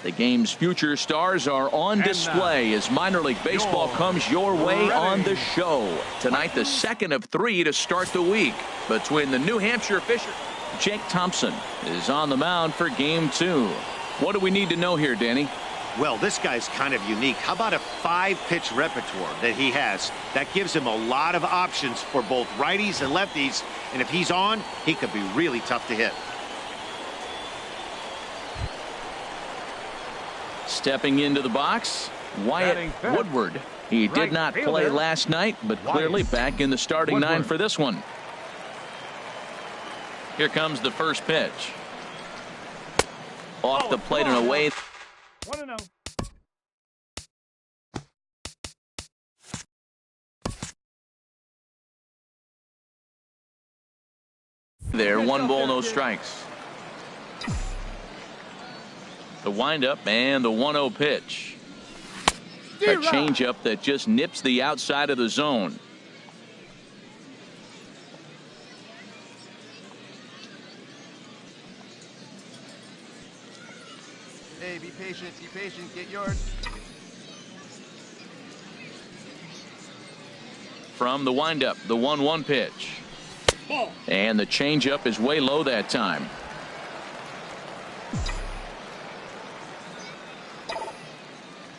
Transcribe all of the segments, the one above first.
The game's future stars are on display as minor league baseball comes your way on the show. Tonight, the second of 3 to start the week between the New Hampshire Fisher. Jake Thompson is on the mound for game 2. What do we need to know here, Danny? Well, this guy's kind of unique. How about a 5-pitch repertoire that he has? That gives him a lot of options for both righties and lefties. And if he's on, he could be really tough to hit. Stepping into the box, Wyatt WoodWard. He did not play last night, but clearly back in the starting 9 for this one. Here comes the first pitch. Off the plate and away. 1-0. There, 1 ball, no strikes. The windup and the 1-0 pitch. A changeup that just nips the outside of the zone. Hey, be patient, get yours. From the windup, the 1-1 pitch. And the changeup is way low that time.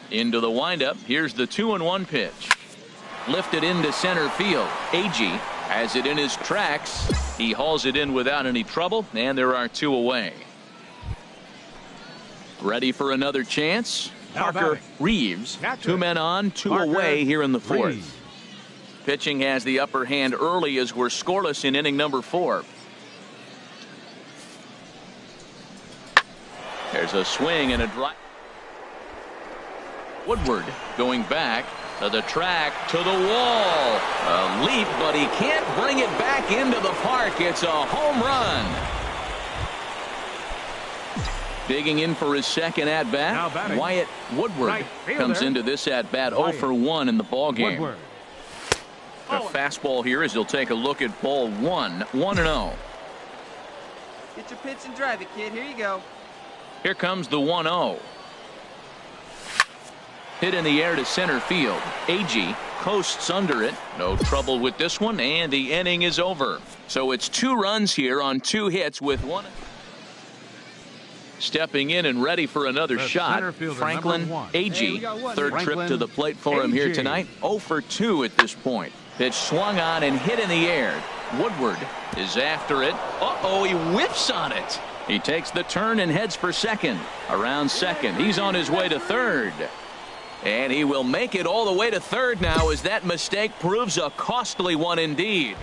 Into the windup. Here's the 2-1 pitch. Lifted into center field. Agee has it in his tracks. He hauls it in without any trouble, and there are 2 away. Ready for another chance. Parker Reeves. 2 men on, 2 away here in the 4th. Pitching has the upper hand early as we're scoreless in inning number 4. There's a swing and a drive. WoodWard going back to the track, to the wall. A leap, but he can't bring it back into the park. It's a home run. Digging in for his second at-bat, Wyatt WoodWard comes into this at-bat 0 for 1 in the ballgame. A fastball here as he'll take a look at ball 1, 1-0. Get your pitch and drive it, kid. Here you go. Here comes the 1-0. Hit in the air to center field. Agee coasts under it. No trouble with this one, and the inning is over. So it's 2 runs here on 2 hits with 1. Stepping in and ready for another shot, Franklin Agee. Third trip to the plate for him here tonight. 0 for 2 at this point. Pitch swung on and hit in the air. WoodWard is after it. Uh-oh, he whiffs on it. He takes the turn and heads for second. Around second, he's on his way to third. And he will make it all the way to third now as that mistake proves a costly one indeed.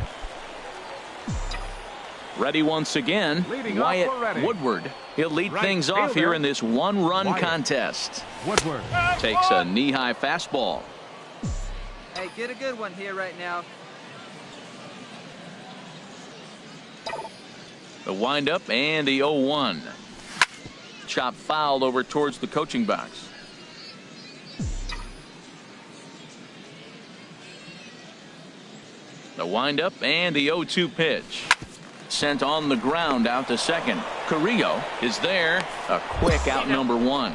Ready once again, Wyatt WoodWard. He'll lead things off here in this 1-run contest. WoodWard takes a knee-high fastball. Hey, get a good one here right now. The windup and the 0-1. Chop fouled over towards the coaching box. The windup and the 0-2 pitch. Sent on the ground out to second. Carrillo is there. A quick out number 1.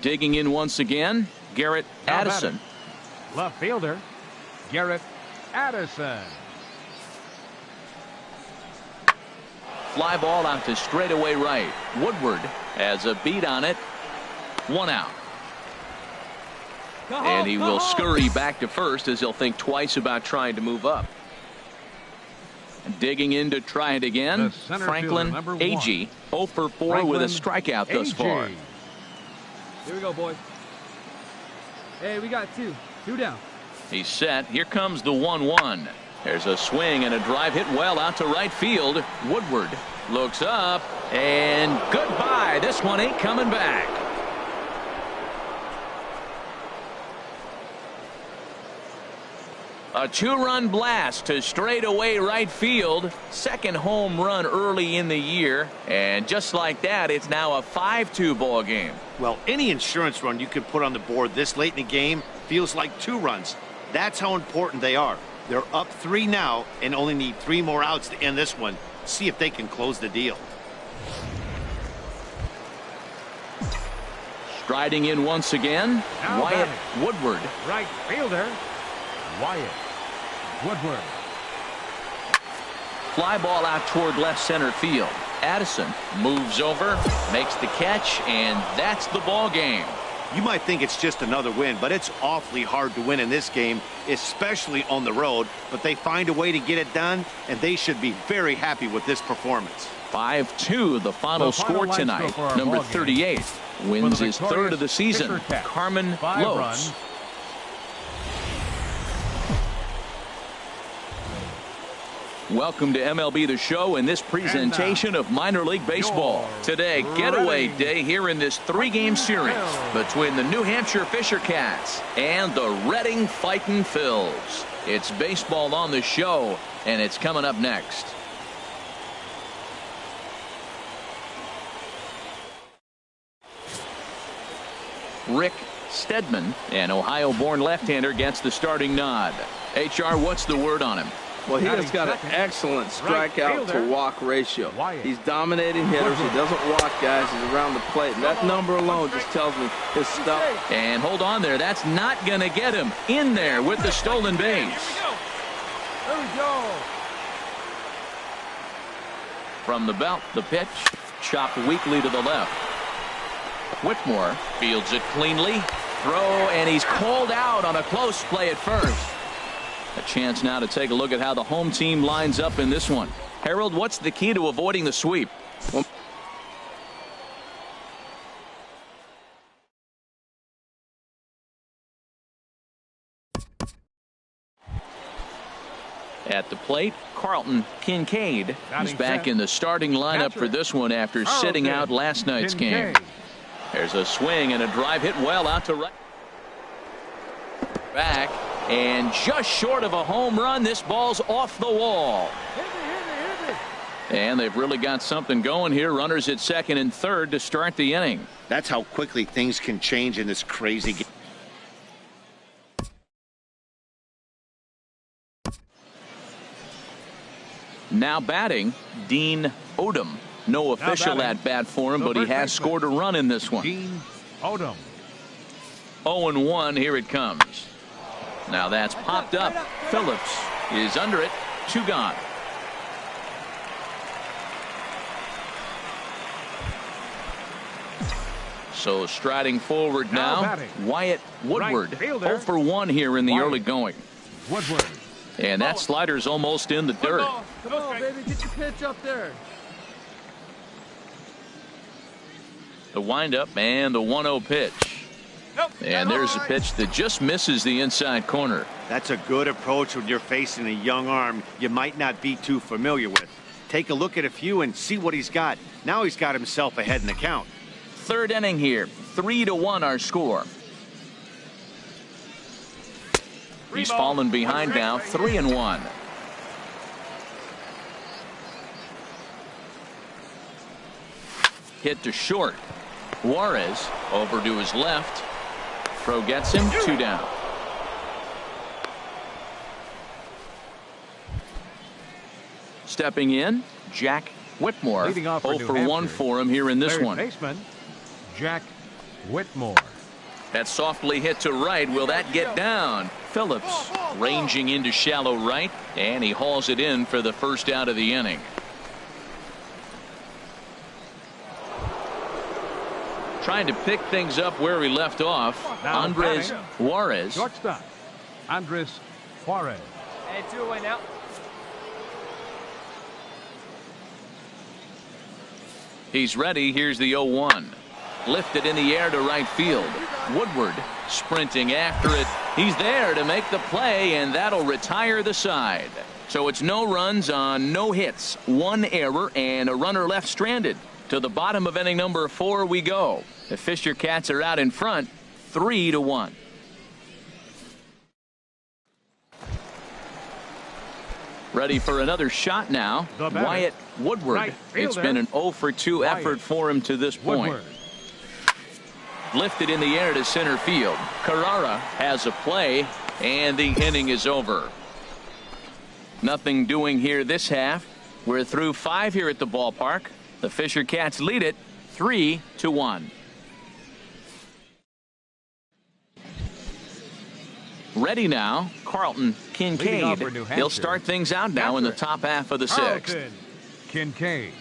Digging in once again, Garrett Addison. Left fielder, Garrett Addison. Fly ball out to straightaway right. WoodWard has a beat on it. 1 out. And he will scurry back to first as he'll think twice about trying to move up. Digging in to try it again, Franklin Agee. 0 for 4 with a strikeout thus far. Here we go, boys. Hey, we got 2 down. He's set. Here comes the 1-1. There's a swing and a drive hit well out to right field. WoodWard looks up and goodbye. This one ain't coming back. A 2-run blast to straightaway right field. Second home run early in the year. And just like that, it's now a 5-2 ball game. Well, any insurance run you can put on the board this late in the game feels like 2 runs. That's how important they are. They're up 3 now and only need 3 more outs to end this one. See if they can close the deal. Striding in once again, Now Wyatt batting. Woodward. Right fielder, Wyatt Woodward. Fly ball out toward left center field. Addison moves over, makes the catch, and that's the ball game. You might think it's just another win, but it's awfully hard to win in this game, especially on the road. But they find a way to get it done, and they should be very happy with this performance. 5-2 the final score line tonight. score for our Number ball game. 38 wins his third of the season. Fisher Cat, Carmen 5 Lopes. runs. Welcome to MLB The Show and this presentation of minor league baseball. Today, getaway day here in this 3-game series between the New Hampshire Fisher Cats and the Reading Fightin' Phils. It's baseball on the show, and it's coming up next. Rick Stedman, an Ohio-born left-hander, gets the starting nod. HR, what's the word on him? Well, he has got an excellent strikeout to walk ratio. He's dominating hitters. He doesn't walk guys. He's around the plate. And that number alone just tells me his stuff. And hold on there. That's not going to get him in there with the stolen base. There we go. From the belt, the pitch chopped weakly to the left. Whitmore fields it cleanly. Throw, and he's called out on a close play at first. A chance now to take a look at how the home team lines up in this one. Harold, what's the key to avoiding the sweep? At the plate, Carlton Kincaid is back in the starting lineup for this one after sitting out last night's game. There's a swing and a drive hit well out to right. Back. And just short of a home run, this ball's off the wall. And they've really got something going here. Runners at second and third to start the inning. That's how quickly things can change in this crazy game. Now batting, Dean Odom. No official at bat for him, but he has scored a run in this one. Dean Odom. 0-1, here it comes. Now that's popped up. Phillips is under it. 2 gone. So striding forward now Wyatt Woodward. 0 for 1 here in the early going. Woodward. And that slider's almost in the dirt. Come on, baby. Get your pitch up there. The windup and the 1-0 pitch. And there's a pitch that just misses the inside corner. That's a good approach when you're facing a young arm you might not be too familiar with. Take a look at a few and see what he's got. Now he's got himself ahead in the count. Third inning here. 3-1 our score. He's fallen behind now. 3-1. Hit to short. Juarez over to his left. Throw gets him. 2 down. Stepping in, Jack Whitmore. 0 for 1 for him here in this one. Baseman, Jack Whitmore. That's softly hit to right. Will that get down? Phillips ranging into shallow right, and he hauls it in for the first out of the inning. Trying to pick things up where he left off. Now Andres batting. Juarez. Shortstop, Andres Juarez. Hey, 2 away now. He's ready. Here's the 0-1. Lifted in the air to right field. Woodward sprinting after it. He's there to make the play, and that'll retire the side. So it's no runs on no hits, 1 error, and a runner left stranded. To the bottom of inning number 4 we go. The Fisher Cats are out in front, 3-1. Ready for another shot now. Wyatt Woodward. Right It's been an 0 for 2 effort for him to this point. Woodward. Lifted in the air to center field. Carrara has a play, and the inning is over. Nothing doing here this half. We're through 5 here at the ballpark. The Fisher Cats lead it 3-1. Ready now, Carlton Kincaid. He'll start things out now in the top half of the sixth. Kincaid.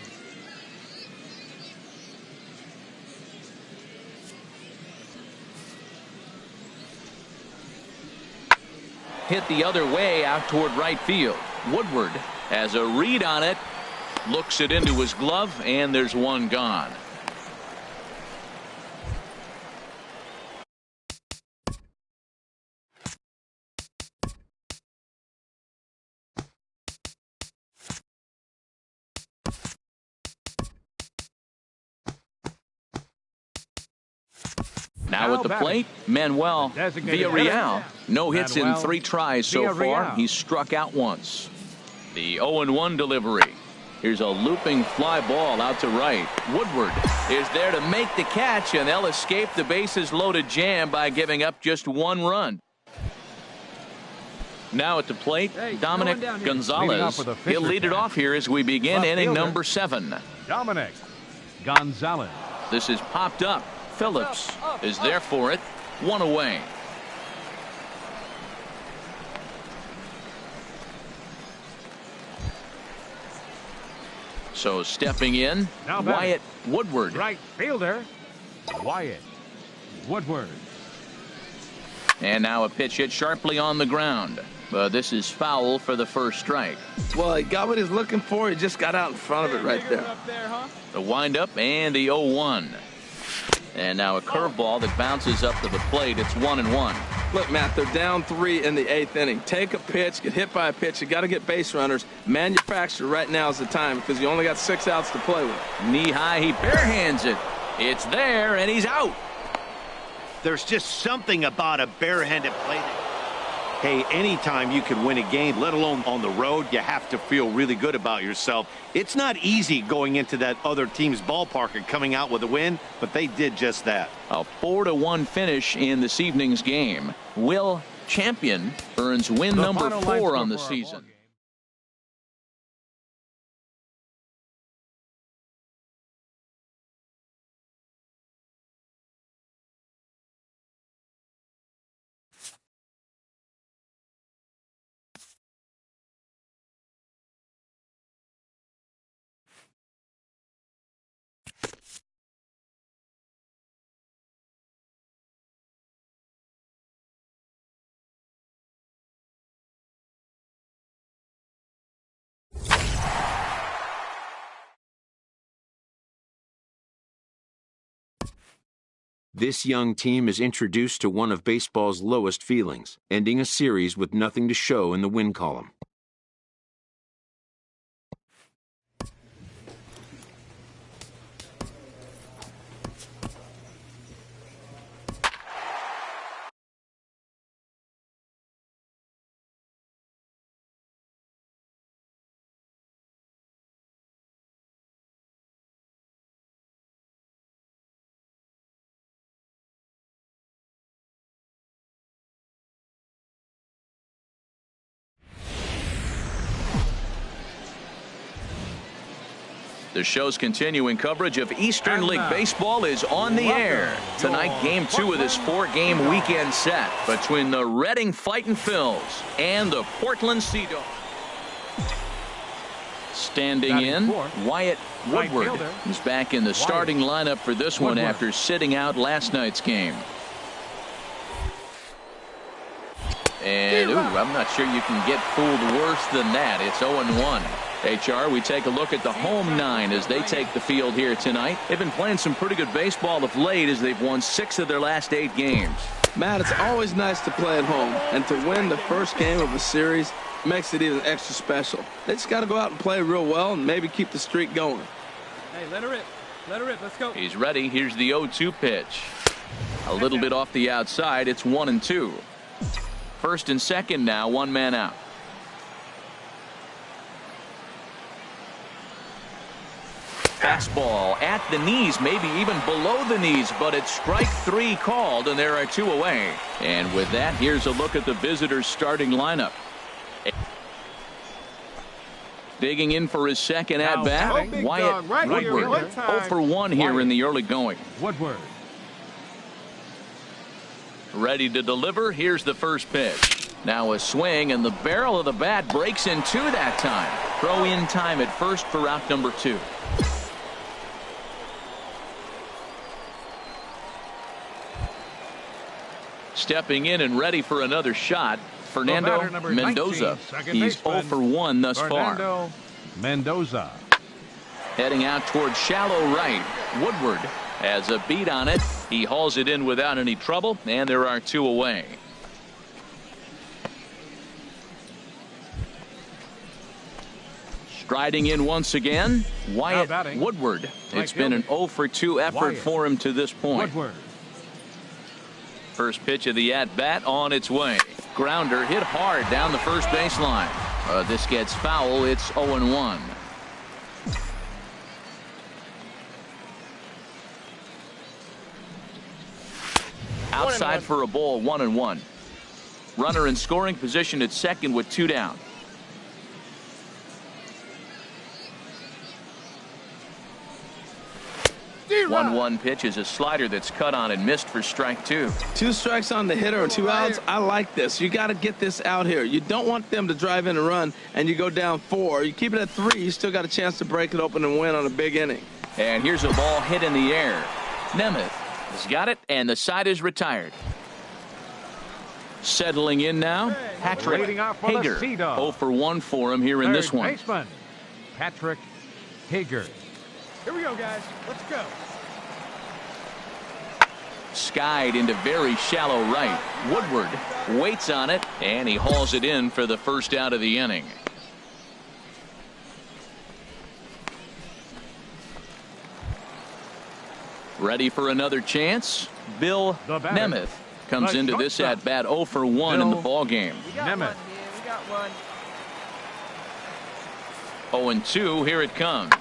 Hit the other way out toward right field. Woodward has a read on it, looks it into his glove, and there's one gone. Now at the plate, Manuel Villarreal. No hits in 3 tries so far. He's struck out once. The 0-1 delivery. Here's a looping fly ball out to right. Woodward is there to make the catch, and they'll escape the bases loaded jam by giving up just 1 run. Now at the plate, Dominic Gonzalez. He'll lead it off here as we begin inning number 7. Dominic Gonzalez. This is popped up. Phillips is there for it. 1 away. So stepping in, Wyatt Woodward. Right fielder, Wyatt Woodward. And now a pitch hit sharply on the ground. But this is foul for the first strike. Well, he got what he's looking for. He just got out in front of it right there. The windup and the 0-1. And now a curveball that bounces up to the plate. It's 1-1. Look, Matt, they're down 3 in the 8th inning. Take a pitch, get hit by a pitch. You got to get base runners. Manufacture right now is the time because you only got 6 outs to play with. Knee high, he barehands it. It's there, and he's out. There's just something about a barehanded play. Hey, anytime you can win a game, let alone on the road, you have to feel really good about yourself. It's not easy going into that other team's ballpark and coming out with a win, but they did just that. A 4-1 finish in this evening's game. Will Champion earns win number 4 on the season. This young team is introduced to one of baseball's lowest feelings, ending a series with nothing to show in the win column. The show's continuing coverage of Eastern League Baseball is on the air. Tonight, Game 2 of this 4-game weekend set between the Reading Fightin' Phils and the Portland Sea Dogs. Standing in, Wyatt Woodward is back in the starting lineup for this one after sitting out last night's game. And, I'm not sure you can get fooled worse than that. It's 0-1. HR, we take a look at the home 9 as they take the field here tonight. They've been playing some pretty good baseball of late as they've won 6 of their last 8 games. Matt, it's always nice to play at home, and to win the first game of a series makes it even extra special. They just got to go out and play real well and maybe keep the streak going. Hey, let her rip. Let her rip. Let's go. He's ready. Here's the 0-2 pitch. A little bit off the outside. It's 1-2. First and second now, 1 man out. Fastball at the knees, maybe even below the knees, but it's strike 3 called, and there are 2 away. And with that, here's a look at the visitors' starting lineup. Digging in for his second at-bat, Wyatt Woodward. 0 for 1 here in the early going. Woodward. Ready to deliver. Here's the first pitch. Now a swing, and the barrel of the bat breaks in two that time. Throw in time at first for out number 2. Stepping in and ready for another shot, Fernando Mendoza. 19, He's 0 for 1 thus Fernando far. Mendoza. Heading out towards shallow right. Woodward has a beat on it. He hauls it in without any trouble, and there are 2 away. Striding in once again, Wyatt Woodward. It's been an 0 for 2 effort for him to this point. Woodward. First pitch of the at-bat on its way. Grounder hit hard down the first baseline. This gets foul. It's 0-1. Outside for a ball, 1-1. Runner in scoring position at second with 2 down. 1-1 pitch is a slider that's cut on and missed for strike 2. 2 strikes on the hitter and 2 outs. I like this. You got to get this out here. You don't want them to drive in a run and you go down 4. You keep it at 3. You still got a chance to break it open and win on a big inning. And here's a ball hit in the air. Nemeth has got it, and the side is retired. Settling in now, Patrick Hager. 0 for 1 for him here in this one. Baseman, Patrick Hager. Here we go, guys. Let's go. Skied into very shallow right. Woodward waits on it, and he hauls it in for the first out of the inning. Ready for another chance. Bill Nemeth comes into this at bat 0 for 1 in the ball game. Nemeth. We got one. 0-2. Here it comes.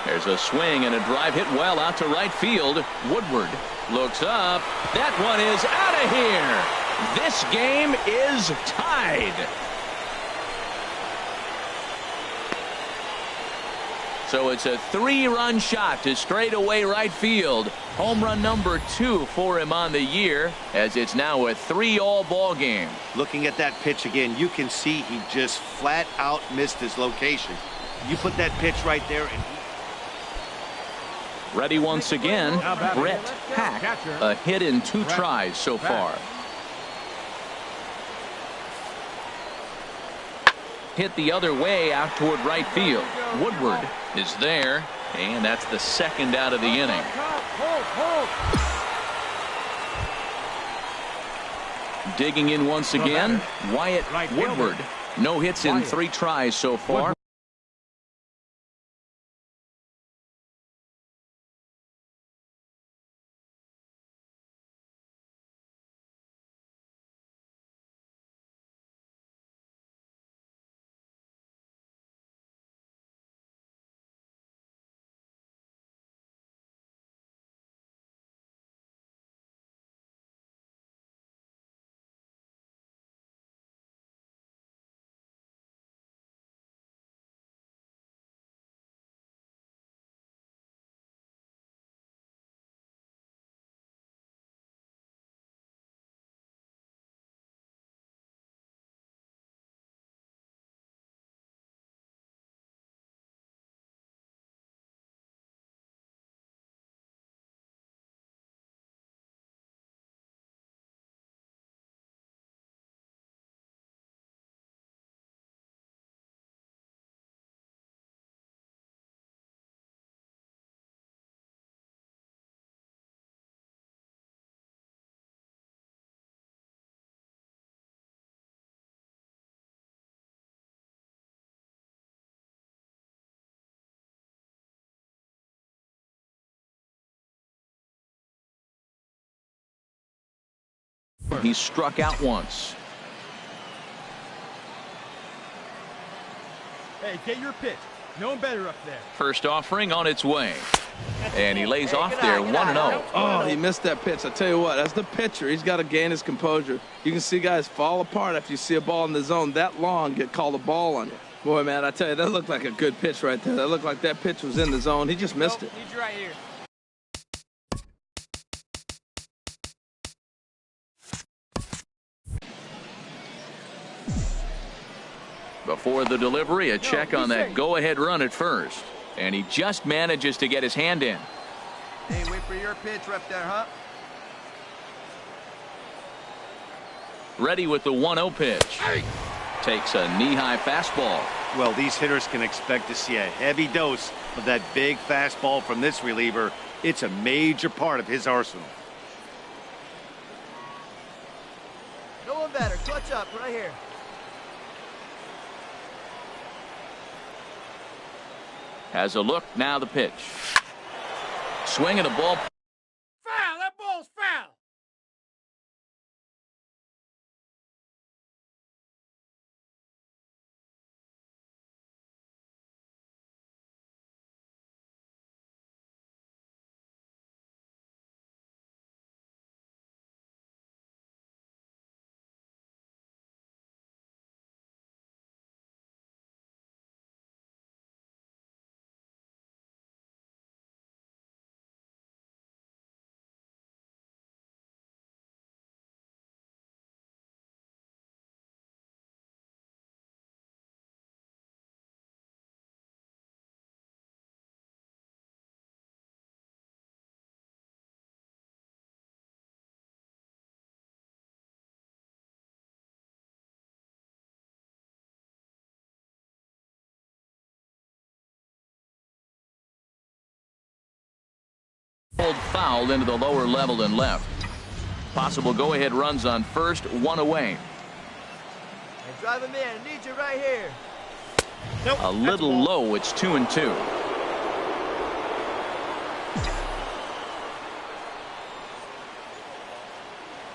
There's a swing and a drive hit well out to right field. Woodward looks up. That one is out of here. This game is tied. So it's a 3-run shot to straightaway right field. Home run number 2 for him on the year, as it's now a 3-all ball game. Looking at that pitch again, you can see he just flat out missed his location. You put that pitch right there and ready once again, Brett Hack. A hit in 2 tries so far. Hit the other way out toward right field. Woodward is there, and that's the second out of the inning. Digging in once again, Wyatt Woodward. No hits in 3 tries so far. He struck out once. Hey, get your pitch. No one better up there. First offering on its way. And he lays off there 1-0. Oh, he missed that pitch. I tell you what, as the pitcher, he's got to gain his composure. You can see guys fall apart after you see a ball in the zone that long get called a ball on you. Boy, man, I tell you, that looked like a good pitch right there. That looked like that pitch was in the zone. He just missed it. Need you right here. Before the delivery, a check on that go-ahead run at first. And he just manages to get his hand in. Hey, wait for your pitch right there, huh? Ready with the 1-0 pitch. Takes a knee-high fastball. Well, these hitters can expect to see a heavy dose of that big fastball from this reliever. It's a major part of his arsenal. No one better. Clutch up right here. Has a look, now the pitch. Swing of the ball. Foul! That ball's foul! Pulled foul into the lower level and left. Possible go-ahead runs on first, one away. Hey, drive him in. I need you right here. Nope, a little low. It's 2-2.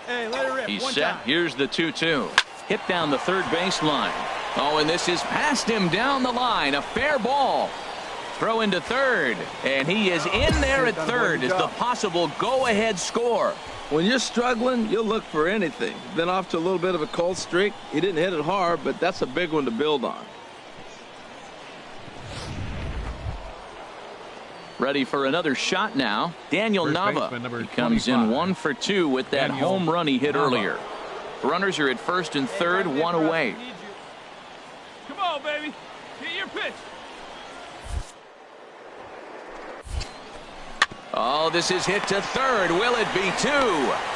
Hey, let it rip. He's One set. time. Here's the 2-2. Hit down the third baseline. Oh, and this is past him down the line. A fair ball. Throw into third, and he is in there at third as the possible go-ahead score. When you're struggling, you'll look for anything. Been off to a little bit of a cold streak. He didn't hit it hard, but that's a big one to build on. Ready for another shot now. Daniel Nava. He comes in 1 for 2 with that home run he hit earlier. Runners are at first and third, one away. Come on, baby. Get your pitch. Oh, this is hit to third. Will it be 2?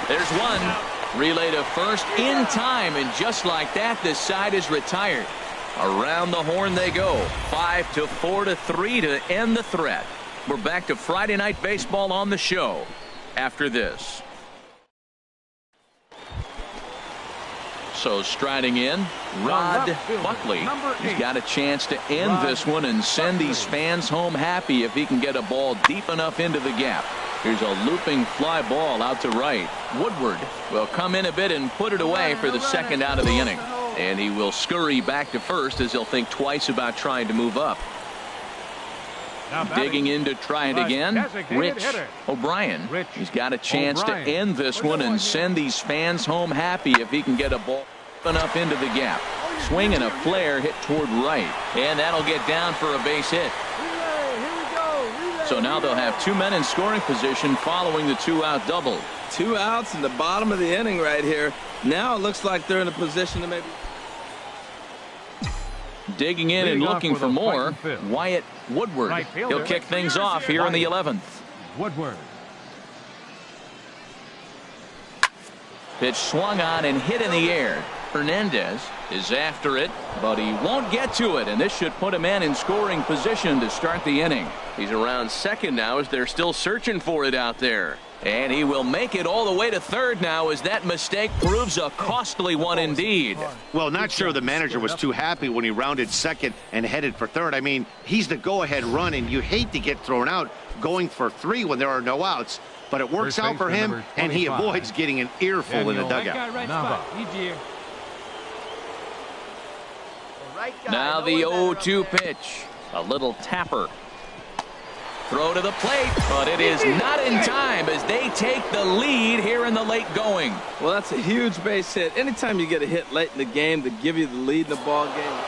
There's one. Relay to first in time, and just like that, this side is retired. Around the horn they go. 5-4-3 to end the threat. We're back to Friday Night Baseball on the show after this. So striding in, Rod Buckley. He's got a chance to end this one and send these fans home happy if he can get a ball deep enough into the gap. Here's a looping fly ball out to right. WoodWard will come in a bit and put it away for the second out of the inning. And he will scurry back to first as he'll think twice about trying to move up. Digging in to try it again, Rich O'Brien. He's got a chance to end this one and send these fans home happy if he can get a ball enough into the gap. Swing and a flare hit toward right, and that'll get down for a base hit. So now they'll have 2 men in scoring position following the 2-out double. 2 outs in the bottom of the inning right here. Now it looks like they're in a position to maybe. Digging in and looking for more, Wyatt WoodWard. He'll kick things off here in the 11th. WoodWard. Pitch swung on and hit in the air. Hernandez is after it, but he won't get to it, and this should put a man in scoring position to start the inning. He's around second now as they're still searching for it out there. And he will make it all the way to third now as that mistake proves a costly one indeed. Well, not sure the manager was too happy when he rounded second and headed for third. I mean, he's the go-ahead run, and you hate to get thrown out going for 3 when there are no outs. But it works out for him, and he avoids getting an earful in the dugout. Now the 0-2 pitch. A little tapper. Throw to the plate, but it is not in time as they take the lead here in the late going. Well, that's a huge base hit. Anytime you get a hit late in the game to give you the lead in the ball game.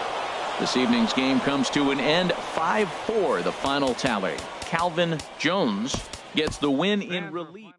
This evening's game comes to an end 5-4, the final tally. Calvin Jones gets the win in relief.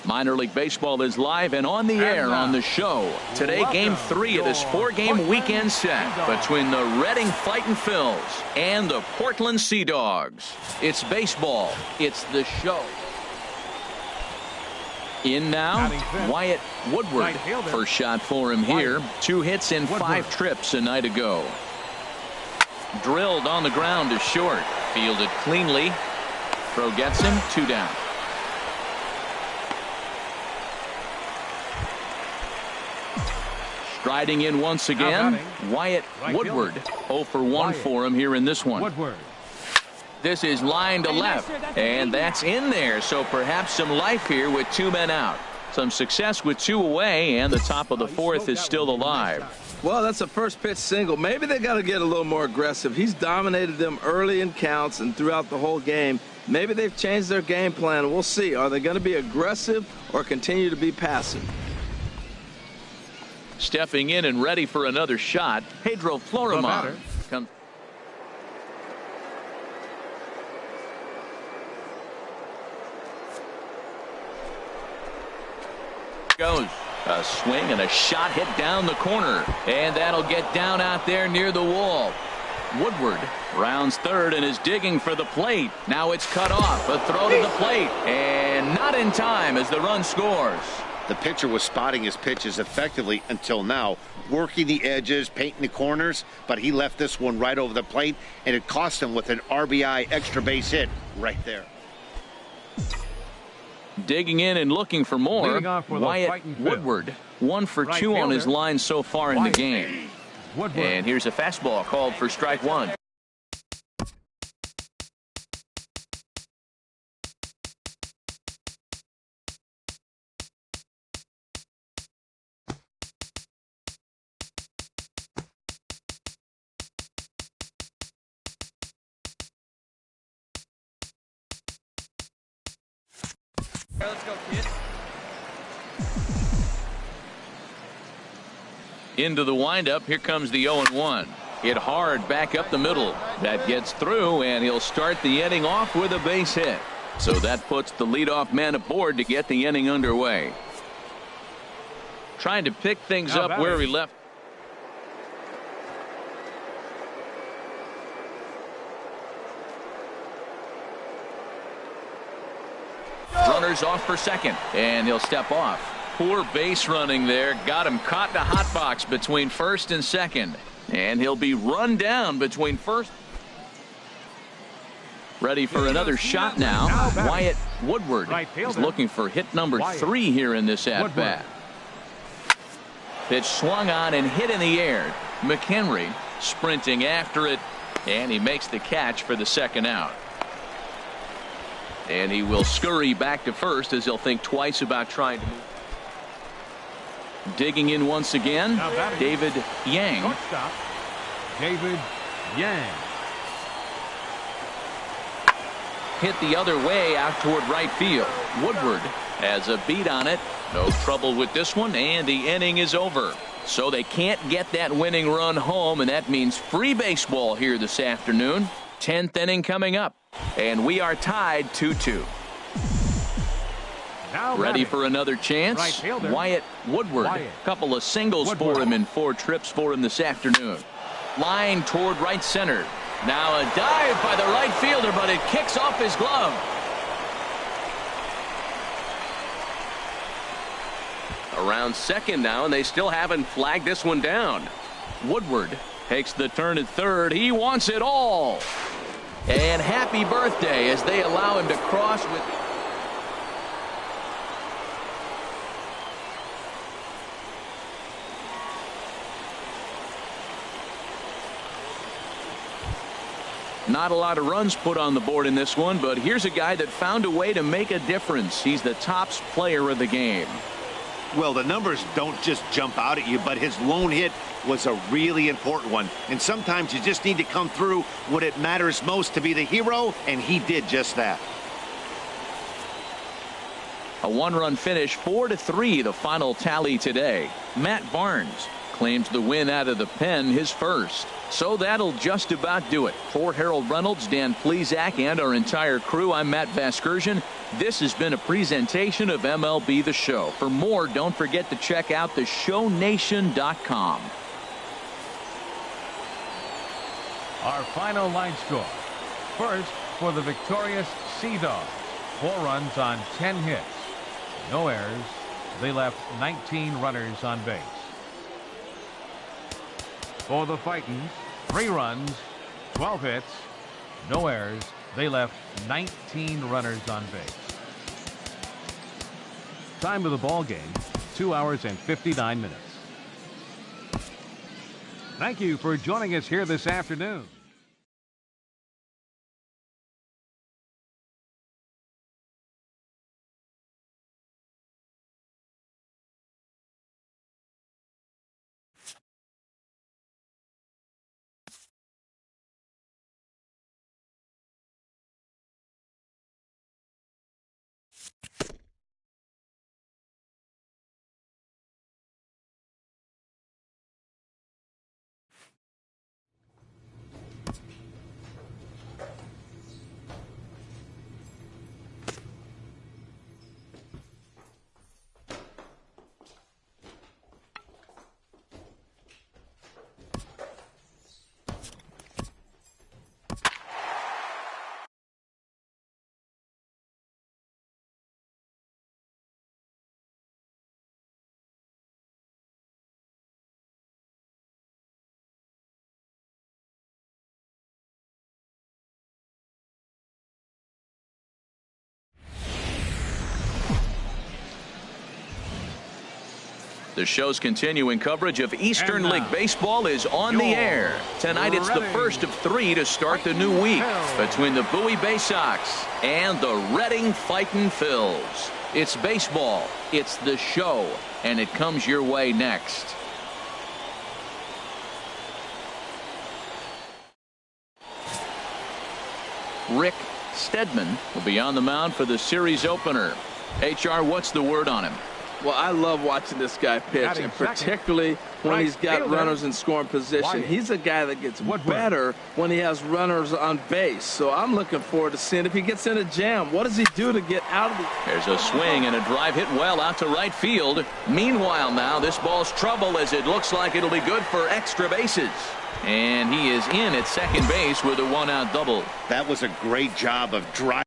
Minor League Baseball is live and on the air on the show. Today, Game 3 of this 4-game weekend set between the Reading Fightin' Phils and the Portland Sea Dogs. It's baseball. It's the show. In now, Wyatt Woodward. First shot for him here. 2 hits in 5 trips a night ago. Drilled on the ground to short. Fielded cleanly. Throw gets him. 2 down. Striding in once again, Wyatt Woodward. 0 for 1 for him here in this one. Woodward. This is line to left, and that's in there, so perhaps some life here with 2 men out. Some success with 2 away, and the top of the 4th is still alive. Well, that's a first pitch single. Maybe they got to get a little more aggressive. He's dominated them early in counts and throughout the whole game. Maybe they've changed their game plan. We'll see. Are they going to be aggressive or continue to be passive? Stepping in and ready for another shot, Pedro Florimon. Goes a swing and a shot hit down the corner, and that'll get down out there near the wall. Woodward rounds third and is digging for the plate. Now it's cut off. A throw to the plate, and not in time as the run scores. The pitcher was spotting his pitches effectively until now, working the edges, painting the corners, but he left this one right over the plate, and it cost him with an RBI extra base hit right there. Digging in and looking for more, Wyatt Woodward. 1 for 2 on his line so far in the game. And here's a fastball called for strike 1. Let's go, kid. Into the windup. Here comes the 0-1. Hit hard back up the middle. That gets through, and he'll start the inning off with a base hit. So that puts the leadoff man aboard to get the inning underway. Trying to pick things up where he left. Runners off for second, and he'll step off. Poor base running there. Got him caught in a hot box between first and second. And he'll be run down between first. Ready for another shot now. Wyatt Woodward is looking for hit number 3 here in this at-bat. Pitch swung on and hit in the air. McHenry sprinting after it, and he makes the catch for the second out. And he will scurry back to first as he'll think twice about trying to move. Digging in once again, David Yang. Shortstop, David Yang. Hit the other way out toward right field. Woodward has a beat on it. No trouble with this one, and the inning is over. So they can't get that winning run home, and that means free baseball here this afternoon. 10th inning coming up, and we are tied 2-2. Ready for another chance. Wyatt Woodward. Couple of singles for him and 4 trips for him this afternoon. Line toward right center. Now a dive by the right fielder, but it kicks off his glove. Around second now, and they still haven't flagged this one down. Woodward takes the turn at third. He wants it all. And happy birthday as they allow him to cross with... Not a lot of runs put on the board in this one, but here's a guy that found a way to make a difference. He's the tops player of the game. Well, the numbers don't just jump out at you, but his lone hit was a really important one. And sometimes you just need to come through when it matters most to be the hero, and he did just that. A 1-run finish, 4-3, the final tally today. Matt Barnes claims the win out of the pen, his first. So that'll just about do it. For Harold Reynolds, Dan Plesac, and our entire crew, I'm Matt Vasgersian. This has been a presentation of MLB The Show. For more, don't forget to check out theshownation.com. Our final line score. First, for the victorious THO. 4 runs on 10 hits. No errors. They left 19 runners on base. For the Fightins, 3 runs, 12 hits, no errors. They left 19 runners on base. Time of the ball game, 2 hours and 59 minutes. Thank you for joining us here this afternoon. The show's continuing coverage of Eastern League Baseball is on the air. Tonight it's the first of 3 to start the new week between the Bowie Bay Sox and the Reading Fightin' Phils. It's baseball, it's the show, and it comes your way next. Rick Steadman will be on the mound for the series opener. HR, what's the word on him? Well, I love watching this guy pitch, and particularly when he's got runners in scoring position. He's a guy that gets better when he has runners on base. So I'm looking forward to seeing if he gets in a jam. What does he do to get out of the... There's a swing and a drive hit well out to right field. Meanwhile now, this ball's trouble as it looks like it'll be good for extra bases. And he is in at second base with a 1-out double. That was a great job of driving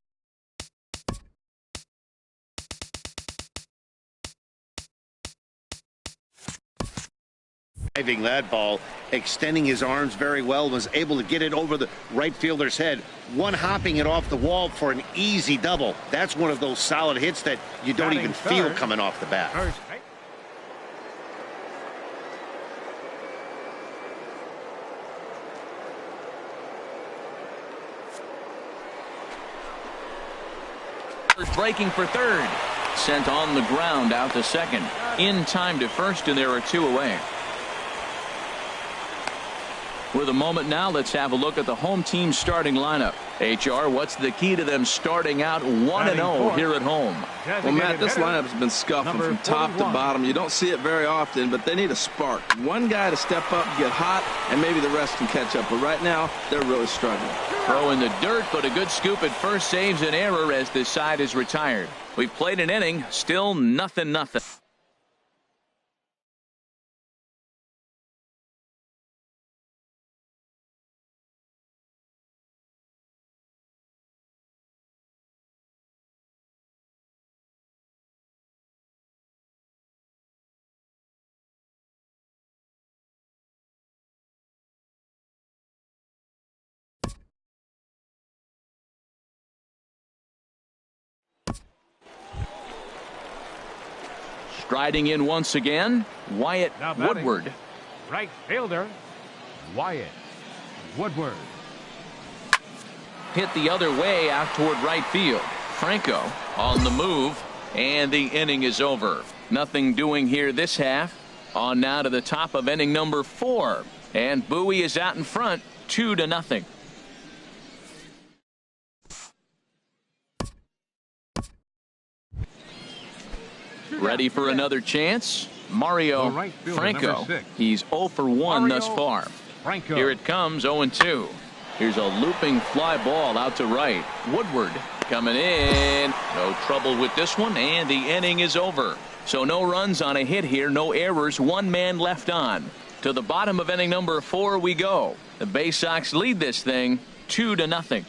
that ball, extending his arms very well, was able to get it over the right fielder's head, one hopping it off the wall for an easy double. That's one of those solid hits that you don't even feel coming off the bat. Breaking for third, sent on the ground out to second, in time to first, and there are 2 away. With a moment now, let's have a look at the home team starting lineup. HR, what's the key to them starting out 1-0 here at home? Well, Matt, this lineup's been scuffling from top to bottom. You don't see it very often, but they need a spark. One guy to step up, get hot, and maybe the rest can catch up. But right now, they're really struggling. Throw in the dirt, but a good scoop at first saves an error as this side is retired. We've played an inning, still 0-0. Striding in once again, Wyatt WoodWard. Right fielder, Wyatt WoodWard. Hit the other way out toward right field. Franco on the move, and the inning is over. Nothing doing here this half. On now to the top of inning number 4. And Bowie is out in front, 2-0. Ready for another chance? Mario Franco. He's 0 for 1 thus far. Here it comes, 0-2. Here's a looping fly ball out to right. WoodWard coming in. No trouble with this one, and the inning is over. So no runs on a hit here, no errors, 1 man left on. To the bottom of inning number 4 we go. The Bay Sox lead this thing 2-0.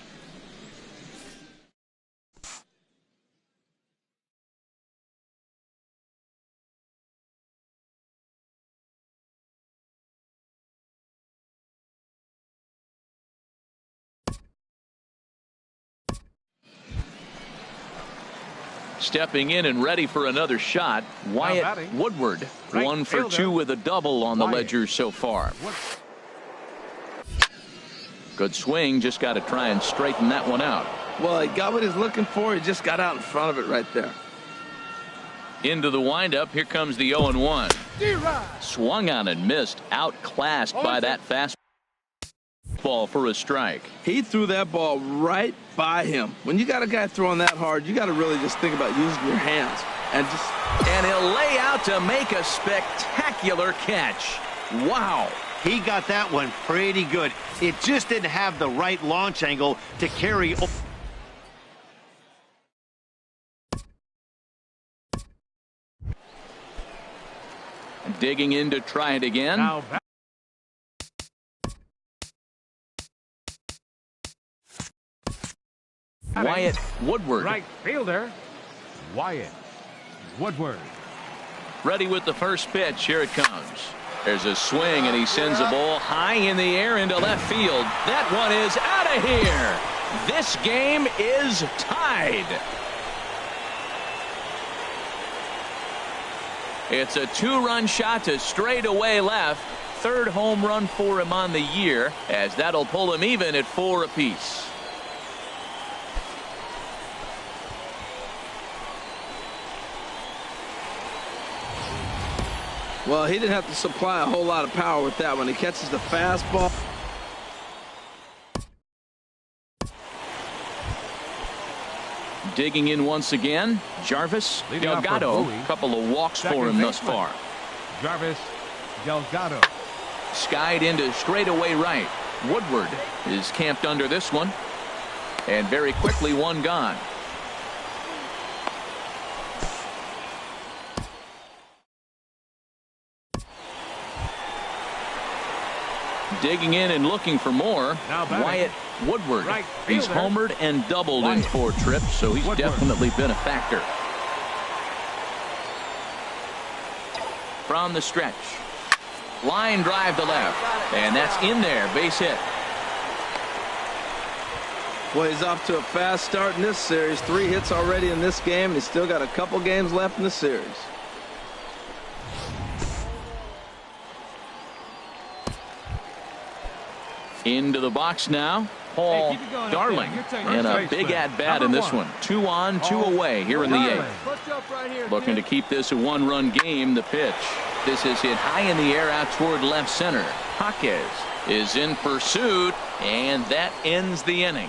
Stepping in and ready for another shot, Wyatt WoodWard. 1 for 2 with a double on the ledger so far. Good swing, just got to try and straighten that one out. Well, he got what he's looking for. He just got out in front of it right there. Into the windup, here comes the 0-1. Swung on and missed, outclassed by that fastball for a strike. He threw that ball right by him. When you got a guy throwing that hard, you got to really just think about using your hands and he'll lay out to make a spectacular catch. Wow. He got that one pretty good. It just didn't have the right launch angle to carry. Digging in to try it again. Wyatt WoodWard. Right fielder, Wyatt WoodWard. Ready with the first pitch. Here it comes. There's a swing, and he sends a ball high in the air into left field. That one is out of here. This game is tied. It's a 2-run shot to straightaway left. 3rd home run for him on the year, as that'll pull him even at 4 apiece. Well, he didn't have to supply a whole lot of power with that one. He catches the fastball. Digging in once again, Jarvis Delgado. A couple of walks for him thus far. Jarvis Delgado. Skied into straightaway right. WoodWard is camped under this one. And very quickly, one gone. Digging in and looking for more. Wyatt WoodWard. Right, he's homered and doubled in 4 trips, so he's definitely been a factor. From the stretch. Line drive to left. And that's in there. Base hit. Well, he's off to a fast start in this series. 3 hits already in this game, and he's still got a couple games left in the series. Into the box now, Paul Darling, and a big at-bat in this one. 2 on, 2 away here in the 8th. Looking to keep this a 1-run game. The pitch. This is hit high in the air out toward left center. Jaquez is in pursuit, and that ends the inning.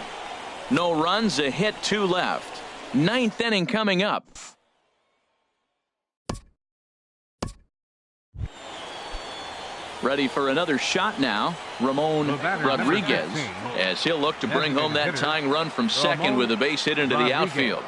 No runs, a hit, 2 left. 9th inning coming up. Ready for another shot now, Ramon Rodriguez, as he'll look to bring home that tying run from second with a base hit into the outfield.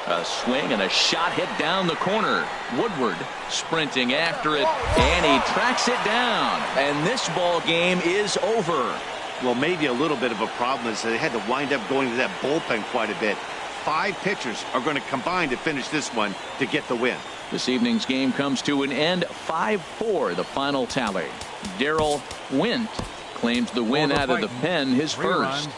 A swing and a shot hit down the corner. WoodWard sprinting after it, and he tracks it down. And this ball game is over. Well, maybe a little bit of a problem is they had to wind up going to that bullpen quite a bit. 5 pitchers are going to combine to finish this one to get the win. This evening's game comes to an end. 5-4 the final tally. Darrell Wint claims the win out of the pen, his first.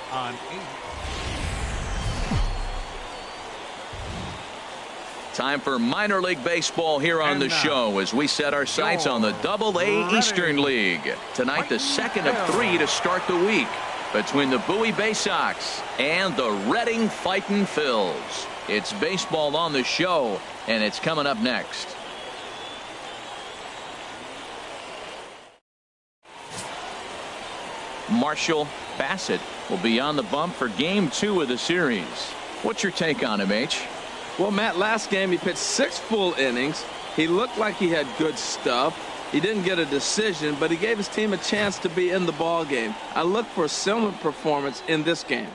Time for minor league baseball here on the show as we set our sights on the AA Eastern League. Tonight, the second of 3 to start the week between the Bowie Bay Sox and the Reading Fightin' Phils. It's baseball on the show, and it's coming up next. Marshall Bassett will be on the bump for game 2 of the series. What's your take on him, H? Well, Matt, last game he pitched 6 full innings. He looked like he had good stuff. He didn't get a decision, but he gave his team a chance to be in the ball game. I look for a similar performance in this game.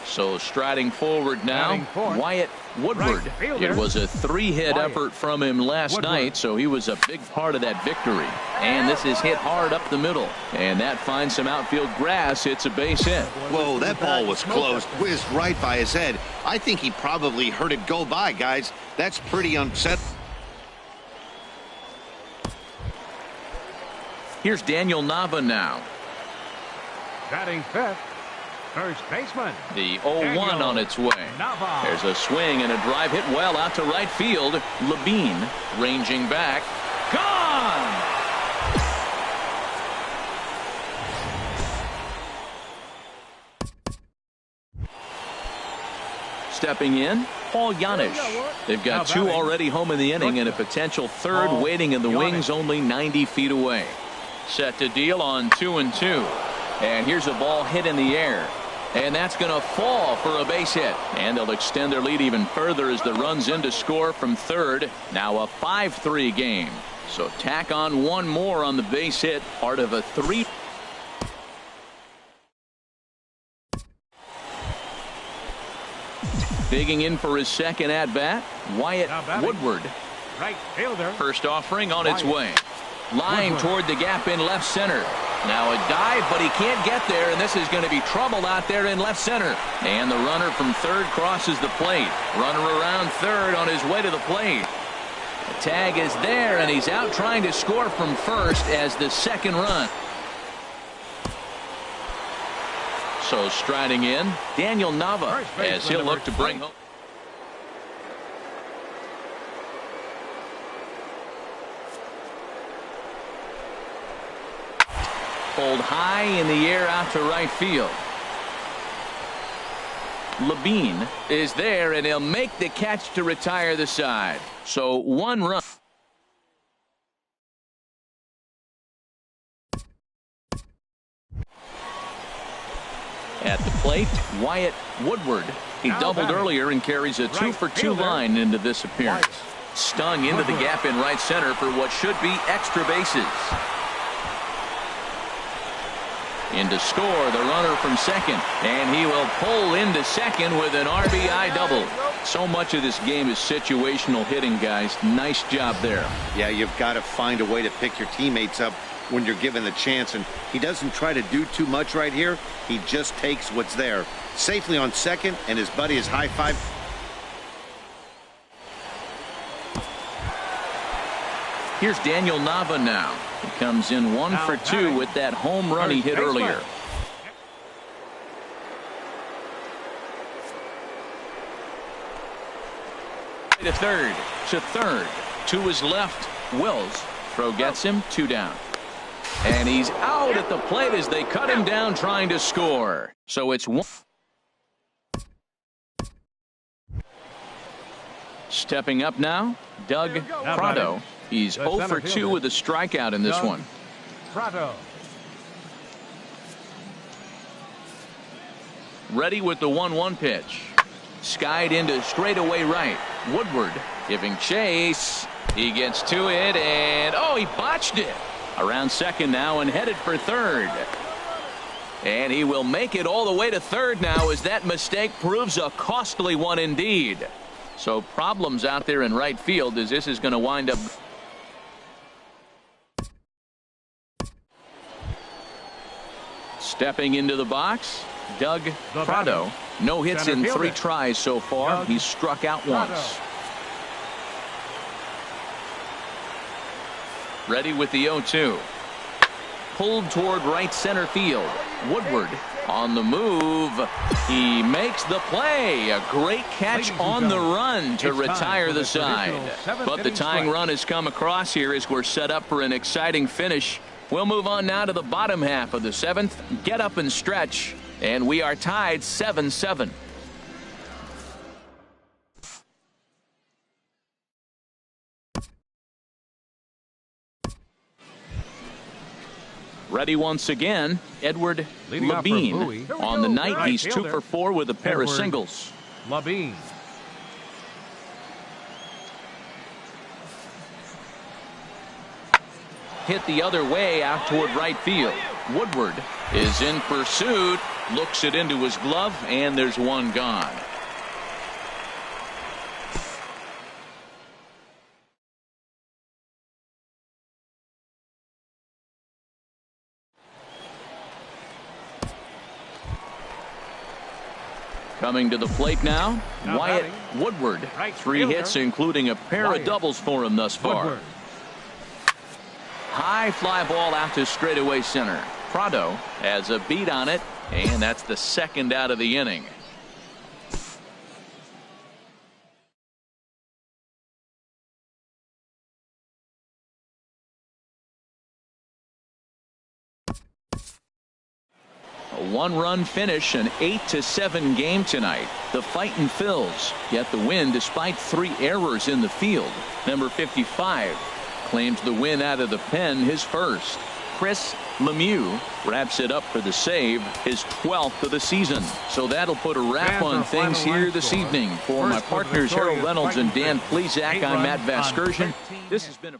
So striding forward now, Wyatt WoodWard. It was a 3-hit effort from him last night, so he was a big part of that victory. And this is hit hard up the middle, and that finds some outfield grass. It's a base hit. Whoa, that ball was close, whizzed right by his head. I think he probably heard it go by, guys. That's pretty unsettling. Here's Daniel Nava now. Batting fifth, first baseman. The 0-1 on its way. There's a swing and a drive hit well out to right field. Levine ranging back. Gone! Stepping in, Paul Janisch. They've got 2 already home in the inning and a potential 3rd waiting in the wings only 90 feet away. Set to deal on 2-2. And here's a ball hit in the air. And that's going to fall for a base hit. And they'll extend their lead even further as the run's in to score from third. Now a 5-3 game. So tack on 1 more on the base hit. Part of a 3. Digging in for his second at-bat, Wyatt WoodWard. Right fielder. First offering on its way. Line toward the gap in left center. Now a dive, but he can't get there, and this is going to be trouble out there in left center. And the runner from third crosses the plate. Runner around third on his way to the plate. The tag is there, and he's out trying to score from first as the second run. So striding in, Daniel Nava as he'll look to bring home. Pulled high in the air out to right field. Levine is there, and he'll make the catch to retire the side. So 1 run. At the plate, Wyatt WoodWard. He doubled earlier and carries a 2-for-2 line into this appearance. Stung into the gap in right center for what should be extra bases. In to score, the runner from second, and he will pull into second with an RBI double. So much of this game is situational hitting, guys. Nice job there. Yeah, you've got to find a way to pick your teammates up when you're given the chance, and he doesn't try to do too much right here. He just takes what's there. Safely on second, and his buddy is high-five. Here's Daniel Nava now. He comes in 1 for 2 with that home run he hit earlier. To third. To his left. Wills. Throw gets him. 2 down. And he's out at the plate as they cut him down trying to score. So it's one. Stepping up now, Doug Prado. He's 0 for 2 with a strikeout in this one. Prado. Ready with the 1-1 pitch. Skied into straightaway right. WoodWard giving chase. He gets to it, and he botched it. Around second now and headed for third. And he will make it all the way to third now as that mistake proves a costly one indeed. So problems out there in right field as this is going to wind up. Stepping into the box, Doug Prado. No hits in 3 tries so far. He's struck out once. Ready with the 0-2. Pulled toward right center field. WoodWard on the move. He makes the play. A great catch on the run to retire the side. But the tying run has come across here as we're set up for an exciting finish. We'll move on now to the bottom half of the 7th. Get up and stretch. And we are tied 7-7. Ready once again, Edward Labine. On the night, he's 2 for 4 with a pair of singles. Labine. Hit the other way out toward right field. WoodWard is in pursuit, looks it into his glove, and there's one gone. Coming to the plate now, Wyatt WoodWard. 3 hits, including a pair of doubles for him thus far. High fly ball out to straightaway center. Prado has a beat on it, and that's the second out of the inning. A 1-run finish, an 8-7 game tonight. The fightin' Phils get the win despite 3 errors in the field. Number 55 claims the win out of the pen, his first. Chris Lemieux wraps it up for the save, his 12th of the season. So that'll put a wrap on things here this evening. For my partners Harold Reynolds and Dan Plesac, I'm Matt Vasgersian. This has been a